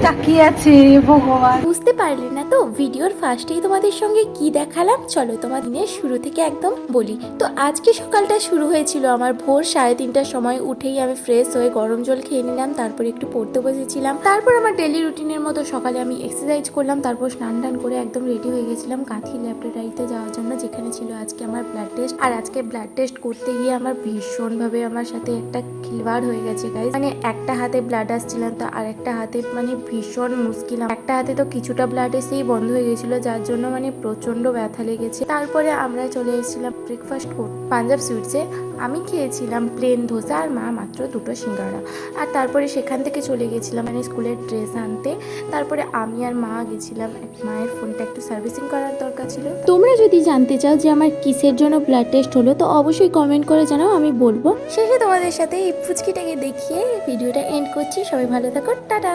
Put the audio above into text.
তাকিয়ে আছে ভগবান। বুঝতে পারলে না তো ভিডিওর ফার্স্টেই তোমাদের সঙ্গে কি দেখালাম, চলো তোমার দিনের শুরু থেকে একদম বলি। তো আজকে সকালটা শুরু হয়েছিল আমার ভোর 3:30টার সময়। উঠেই আমি ফ্রেশ হয়ে গরম জল খেয়ে নিলাম, তারপর একটু পড়তে বসেছিলাম। তারপর আমার ডেলি রুটিনের মতো সকালে আমি এক্সারসাইজ করলাম, তারপর স্নান টান করে একদম রেডি হয়ে গেছিলাম কাঁথি ল্যাবরেটরিতে যাওয়ার জন্য, যেখানে ছিল আজকে আমার ব্লাড টেস্ট। আর আজকে ব্লাড টেস্ট করতে গিয়ে আমার ভীষণভাবে আমার সাথে একটা খিলবাড় হয়ে গেছে গাইস। মানে একটা হাতে ব্লাড আসছিল তো আর একটা হাতে মানে ভীষণ মুশকিল। একটা হাতে তো কিছুটা ব্লাড এসেই বন্ধ হয়ে গেছিল, যার জন্য মানে প্রচন্ড ব্যথা লেগেছে। তারপরে আমরা চলে এসেছিলাম ব্রেকফাস্ট করতে পাঞ্জাব সুইটসে। আমি খেয়েছিলাম প্লেন ধোসা আর মা মাত্র 2টো সিঙ্গাড়া। আর তারপরে সেখান থেকে চলে গেছিলাম মানে স্কুলের ড্রেস আনতে। তারপরে আমি আর মা গেছিলাম, মায়ের ফোনটা একটু সার্ভিসিং করার দরকার ছিল। তোমরা যদি জানতে চাও যে আমার কিসের জন্য ব্লাড টেস্ট হলো তো অবশ্যই কমেন্ট করে জানাও, আমি বলবো। শেষে তোমাদের সাথে এই ফুচকিটাকে দেখিয়ে ভিডিওটা এন্ড করছি। সবাই ভালো থাকো, টাটা।